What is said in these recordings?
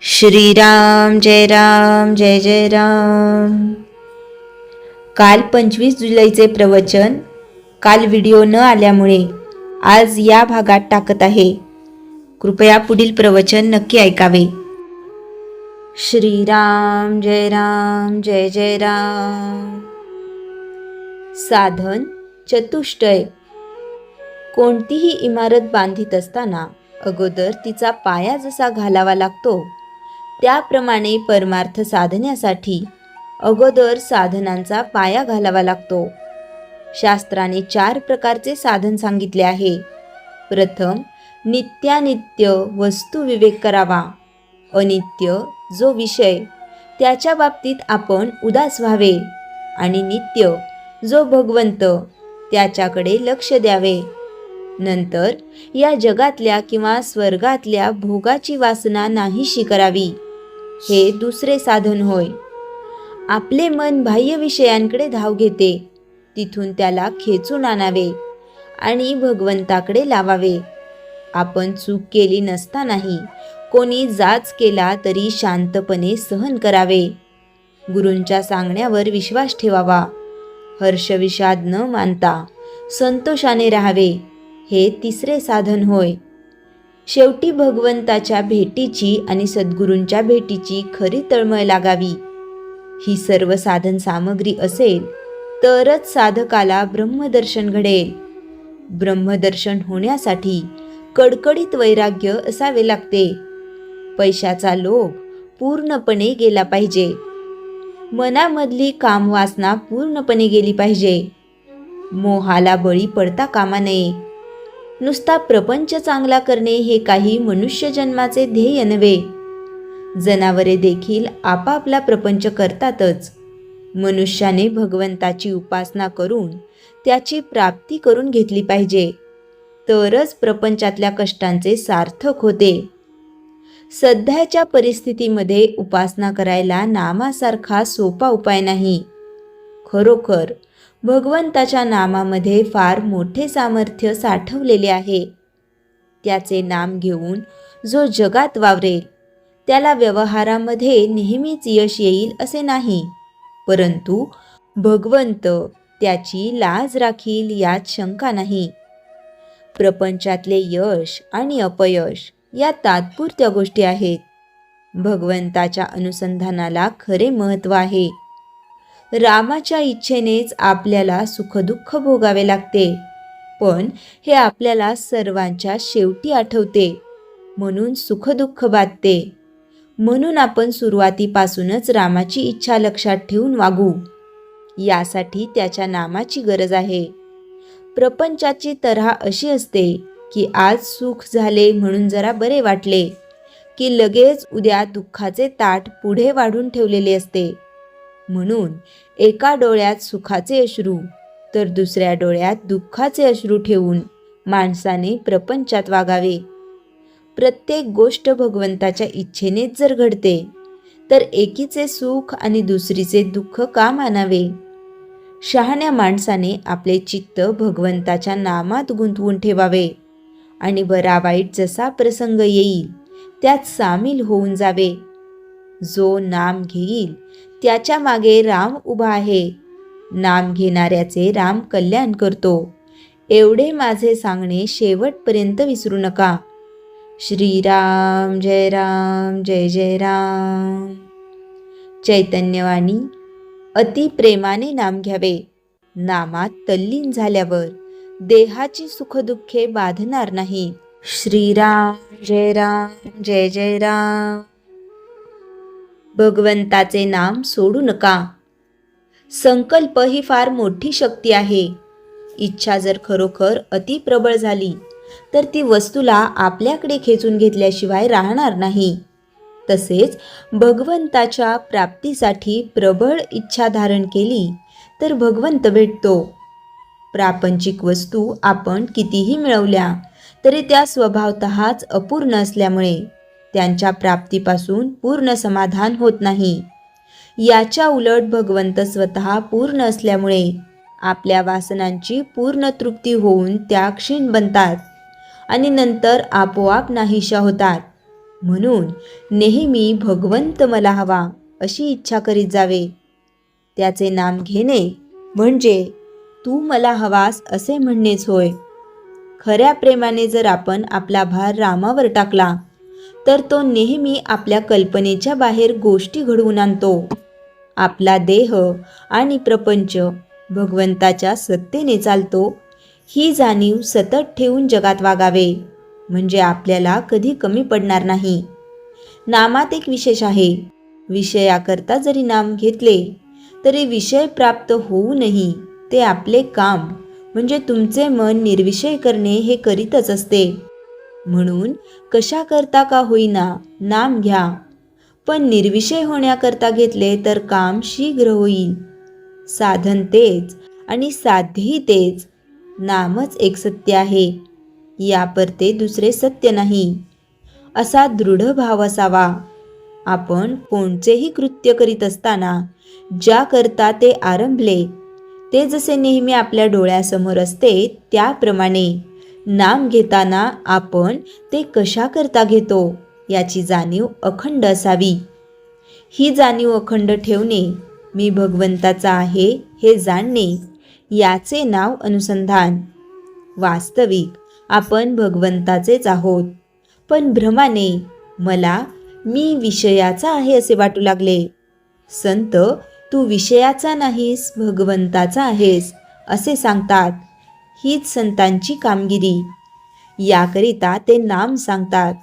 श्रीराम जय जय राम। काल 25 जुलैचे प्रवचन काल व्हिडिओ न आल्यामुळे आज या भागात टाकत आहे. कृपया पुढील प्रवचन नक्की ऐकावे. श्रीराम जय जय राम. साधन चतुष्टय. कोणतीही इमारत बांधित असताना अगोदर तिचा पाया जसा घालावा लागतो त्याप्रमाणे परमार्थ साधण्यासाठी अगोदर साधनांचा पाया घालावा लागतो. शास्त्राने 4 प्रकारचे साधन सांगितले आहे. प्रथम, नित्यानित्य वस्तू विवेक करावा. अनित्य जो विषय त्याच्या बाबतीत आपण उदास व्हावे आणि नित्य जो भगवंत त्याच्याकडे लक्ष द्यावे. नंतर या जगातल्या किंवा स्वर्गातल्या भोगाची वासना नाहीशी करावी. हे दुसरे साधन होय. आपले मन बाह्य विषयांकडे धाव घेते, तिथून त्याला खेचून आणावे आणि भगवंताकडे लावावे. आपण चूक केली नसतानाही कोणी जाच केला तरी शांतपणे सहन करावे. गुरूंच्या सांगण्यावर विश्वास ठेवावा. हर्षविषाद न मानता संतोषाने राहावे. हे तिसरे साधन होय. शेवटी भगवंताच्या भेटीची आणि सद्गुरूंच्या भेटीची खरी तळमळ लागावी. ही सर्व साधन सामग्री असेल तरच साधकाला ब्रह्मदर्शन घडेल. ब्रह्मदर्शन होण्यासाठी कडकडीत वैराग्य असावे लागते. पैशाचा लोभ पूर्णपणे गेला पाहिजे. मनामधली कामवासना पूर्णपणे गेली पाहिजे. मोहाला बळी पडता कामा नये. नुसता प्रपंच चांगला करणे हे काही मनुष्य जन्माचे ध्येय नव्हे. जनावरे देखील आपापला प्रपंच करतातच. मनुष्याने भगवंताची उपासना करून त्याची प्राप्ती करून घेतली पाहिजे, तरच प्रपंचातल्या कष्टांचे सार्थक होते. सध्याच्या परिस्थितीमध्ये उपासना करायला नामासारखा सोपा उपाय नाही. खरोखर भगवंताच्या नामामध्ये फार मोठे सामर्थ्य साठवलेले आहे. त्याचे नाम घेऊन जो जगात वावरेल त्याला व्यवहारामध्ये नेहमीच यश येईल असे नाही, परंतु भगवंत त्याची लाज राखील यात शंका नाही. प्रपंचातले यश आणि अपयश या तात्पुरत्या गोष्टी आहेत. भगवंताच्या अनुसंधानाला खरे महत्त्व आहे. रामाच्या इच्छेनेच आपल्याला सुखदुःख भोगावे लागते, पण हे आपल्याला सर्वांच्या शेवटी आठवते म्हणून सुखदुःख बाधते. म्हणून आपण सुरुवातीपासूनच रामाची इच्छा लक्षात ठेवून वागू. यासाठी त्याच्या नामाची गरज आहे. प्रपंचाची तऱ्हा अशी असते की आज सुख झाले म्हणून जरा बरे वाटले की लगेच उद्या दुःखाचे ताट पुढे वाढून ठेवलेले असते. म्हणून एका डोळ्यात सुखाचे अश्रू तर दुसऱ्या डोळ्यात दुःखाचे अश्रू ठेवून माणसाने प्रपंचात वागावे. प्रत्येक गोष्ट भगवंताच्या इच्छेनेच जर घडते तर एकीचे सुख आणि दुसरीचे दुःख का मानावे. शहाण्या माणसाने आपले चित्त भगवंताच्या नामात गुंतवून ठेवावे आणि बरा वाईट जसा प्रसंग येईल त्यात सामील होऊन जावे. जो नाम घेईल त्याच्या मागे राम उभा आहे. नाम घेणाऱ्याचे राम कल्याण करतो. एवढे माझे सांगणे शेवटपर्यंत विसरू नका. श्रीराम जय जय राम. चैतन्यवाणी. अति प्रेमाने नाम घ्यावे. नामात तल्लीन झाल्यावर देहाची सुखदुःखे बाधणार नाही. श्रीराम जय जय राम. भगवंताचे नाम सोडू नका. संकल्प ही फार मोठी शक्ती आहे. इच्छा जर खरोखर अति प्रबळ झाली तर ती वस्तूला आपल्याकडे खेचून घेतल्याशिवाय राहणार नाही. तसेच भगवंताच्या प्राप्तीसाठी प्रबळ इच्छा धारण केली तर भगवंत भेटतो. प्रापंचिक वस्तू आपण कितीही मिळवल्या तरी त्या स्वभावतःच अपूर्ण असल्यामुळे त्यांच्या प्राप्तीपासून पूर्ण समाधान होत नाही. याच्या उलट भगवंत स्वतः पूर्ण असल्यामुळे आपल्या वासनांची पूर्ण तृप्ती होऊन त्या क्षीण बनतात आणि नंतर आपोआप नाहीशा होतात. म्हणून नेहमी भगवंत मला हवा अशी इच्छा करीत जावे. त्याचे नाम घेणे म्हणजे तू मला हवास असे म्हणणेच होय. खऱ्या प्रेमाने जर आपण आपला भार रामावर टाकला तर तो नेहमी आपल्या कल्पनेच्या बाहेर गोष्टी घडवून आणतो. आपला देह आणि प्रपंच भगवंताच्या सत्तेने चालतो ही जाणीव सतत ठेवून जगात वागावे, म्हणजे आपल्याला कधी कमी पडणार नाही. नामात एक विशेष आहे. विषयाकरता जरी नाम घेतले तरी विषय प्राप्त होऊनही ते आपले काम म्हणजे तुमचे मन निर्विषय करणे हे करीतच असते. म्हणून कशा करता का होईना नाम घ्या, पण निर्विषय होण्याकरता घेतले तर काम शीघ्र होईल. साधन तेच आणि साध्यही तेच. नामच एक सत्य आहे, यापरते दुसरे सत्य नाही, असा दृढ भाव असावा. आपण कोणतेही कृत्य करीत असताना ज्या करता ते आरंभले ते जसे नेहमी आपल्या डोळ्यासमोर असते त्याप्रमाणे नाम घेताना आपण ते कशा करता घेतो याची जाणीव अखंड असावी. ही जाणीव अखंड ठेवणे, मी भगवंताचा आहे हे जाणणे, याचे नाव अनुसंधान. वास्तविक आपण भगवंताचेच आहोत, पण भ्रमाने मी विषयाचा आहे असे वाटू लागले. संत तू विषयाचा नाहीस, भगवंताचा आहेस असे सांगतात. हीच संतांची कामगिरी. याकरिता ते नाम सांगतात.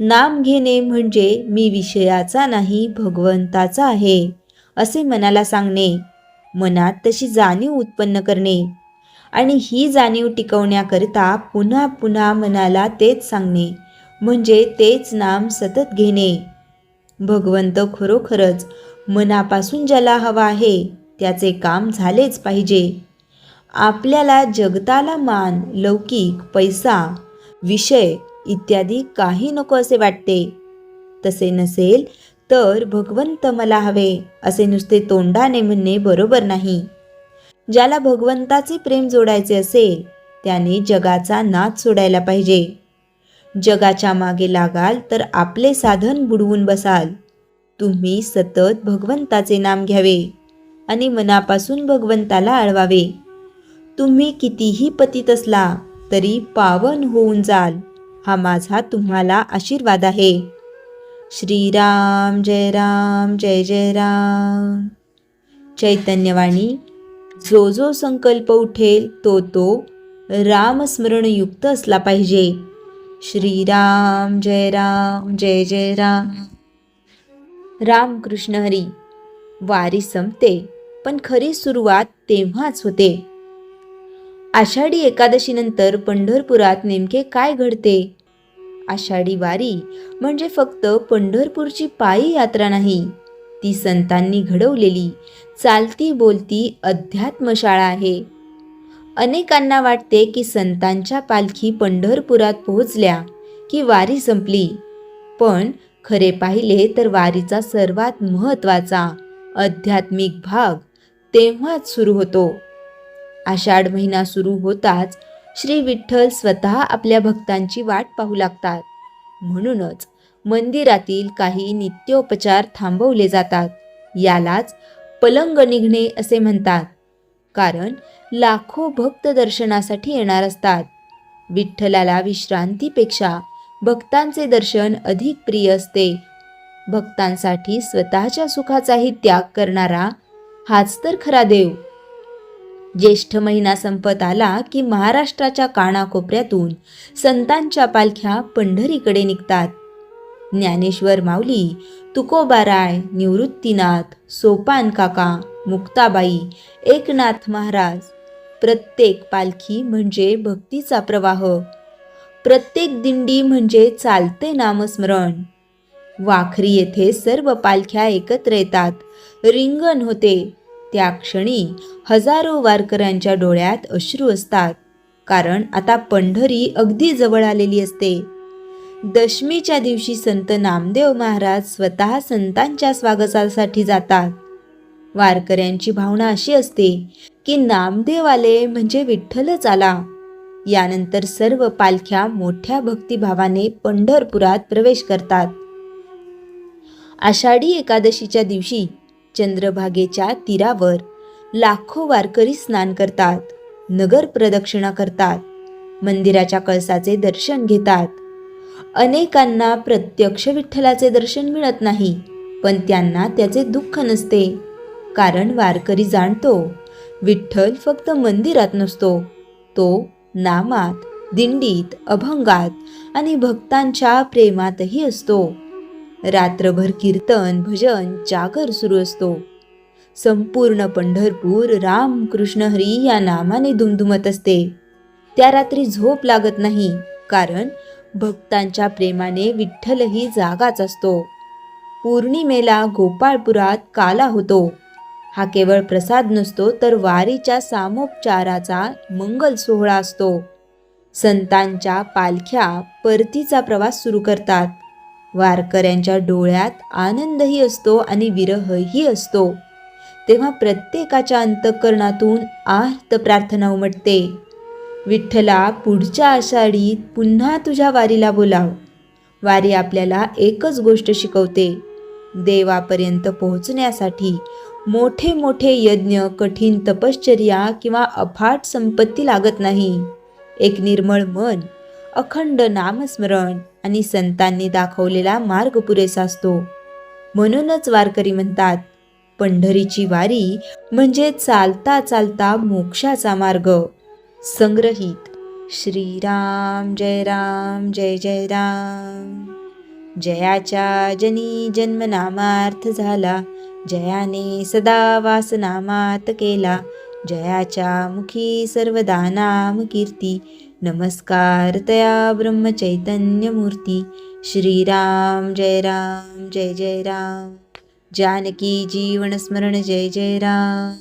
नाम घेणे म्हणजे मी विषयाचा नाही, भगवंताचा आहे असे मनाला सांगणे, मनात तशी जाणीव उत्पन्न करणे आणि ही जाणीव टिकवण्याकरिता पुन्हा पुन्हा मनाला तेच सांगणे, म्हणजे तेच नाम सतत घेणे. भगवंत खरोखरच मनापासून ज्याला हवा आहे त्याचे काम झालेच पाहिजे. आपल्याला जगताला मान, लौकिक, पैसा, विषय इत्यादी काही नको असे वाटते. तसे नसेल तर भगवंत मला हवे असे नुसते तोंडाने म्हणणे बरोबर नाही. ज्याला भगवंताचे प्रेम जोडायचे असेल त्याने जगाचा नाद सोडायला पाहिजे. जगाच्या मागे लागाल तर आपले साधन बुडवून बसाल. तुम्ही सतत भगवंताचे नाम घ्यावे आणि मनापासून भगवंताला आळवावे. तुम्ही कितीही पतित असला तरी पावन होऊन जाल, हा माझा तुम्हाला आशीर्वाद आहे. श्रीराम जय राम जय जय राम. चैतन्यवाणी. जो जो संकल्प उठेल तो रामस्मरण युक्त असला पाहिजे. श्रीराम जय राम जय जय राम. रामकृष्ण हरी. वारी संपते पण खरी सुरुवात तेव्हाच होते. आषाढी एकादशीनंतर पंढरपुरात नेमके काय घडते? आषाढी वारी म्हणजे फक्त पंढरपूरची पायी यात्रा नाही, ती संतांनी घडवलेली चालती बोलती अध्यात्मशाळा आहे. अनेकांना वाटते की संतांच्या पालखी पंढरपुरात पोहोचल्या की वारी संपली, पण खरे पाहिले तर वारीचा सर्वात महत्त्वाचा आध्यात्मिक भाग तेव्हाच सुरू होतो. आषाढ महिना सुरू होताच श्री विठ्ठल स्वतः आपल्या भक्तांची वाट पाहू लागतात. म्हणूनच मंदिरातील काही नित्योपचार थांबवले जातात. यालाच पलंग निघणे असे म्हणतात, कारण लाखो भक्त दर्शनासाठी येणार असतात. विठ्ठलाला विश्रांतीपेक्षा भक्तांचे दर्शन अधिक प्रिय असते. भक्तांसाठी स्वतःच्या सुखाचाही त्याग करणारा हाच तर खरा देव. ज्येष्ठ महिना संपत आला की महाराष्ट्राच्या कानाकोपऱ्यातून संतांच्या पालख्या पंढरीकडे निघतात. ज्ञानेश्वर माऊली, तुकोबाराय, निवृत्तीनाथ, सोपान काका, मुक्ताबाई, एकनाथ महाराज, प्रत्येक पालखी म्हणजे भक्तीचा प्रवाह. प्रत्येक दिंडी म्हणजे चालते नामस्मरण. वाखरी येथे सर्व पालख्या एकत्र येतात. रिंगण होते. त्या क्षणी हजारो वारकऱ्यांच्या डोळ्यात अश्रू असतात, कारण आता पंढरी अगदी जवळ आलेली असते. दशमीच्या दिवशी संत नामदेव महाराज स्वतः संतांच्या स्वागतासाठी जातात. वारकऱ्यांची भावना अशी असते की नामदेव आले म्हणजे विठ्ठलच आला. यानंतर सर्व पालख्या मोठ्या भक्तिभावाने पंढरपुरात प्रवेश करतात. आषाढी एकादशीच्या दिवशी चंद्रभागेच्या तीरावर लाखो वारकरी स्नान करतात, नगर प्रदक्षिणा करतात, मंदिराच्या कळसाचे दर्शन घेतात. अनेकांना प्रत्यक्ष विठ्ठलाचे दर्शन मिळत नाही, पण त्यांना त्याचे दुःख नसते, कारण वारकरी जाणतो विठ्ठल फक्त मंदिरात नसतो, तो नामात, दिंडीत, अभंगात आणि भक्तांच्या प्रेमातही असतो. रात्रभर कीर्तन, भजन, जागर सुरू असतो. संपूर्ण पंढरपूर राम कृष्ण हरी या नामाने दुमदुमत असते. त्या रात्री झोप लागत नाही, कारण भक्तांच्या प्रेमाने विठ्ठलही जागाच असतो. पौर्णिमेला गोपाळपुरात काला होतो. हा केवळ प्रसाद नसतो, तर वारीच्या सामोपचाराचा मंगल सोहळा असतो. संतांच्या पालख्या परतीचा प्रवास सुरू करतात. वारकऱ्यांच्या डोळ्यात आनंदही असतो आणि विरहही असतो. तेव्हा प्रत्येकाच्या अंतःकरणातून आर्त प्रार्थना उमटते, विठ्ठला पुढच्या आषाढीत पुन्हा तुझ्या वारीला बोलाव. वारी आपल्याला एकच गोष्ट शिकवते, देवापर्यंत पोहोचण्यासाठी मोठे मोठे यज्ञ, कठीण तपश्चर्या किंवा अफाट संपत्ती लागत नाही. एक निर्मळ मन, अखंड नामस्मरण आणि संतांनी दाखवलेला मार्ग पुरेसा असतो. म्हणूनच वारकरी म्हणतात, पंढरीची वारी म्हणजे चालता चालता मोक्षाचा मार्ग. संग्रहित. श्रीराम जय राम जय जय राम. जयाच्या जनी जन्मनामार्थ झाला, जयाने सदा वासनामात केला. जयाच्या मुखी सर्वदा नाम कीर्ती, नमस्कार तया ब्रह्मचैतन्य मूर्ती. श्रीराम जय राम जय जय राम. जानकी जीवन स्मरण जय जय राम.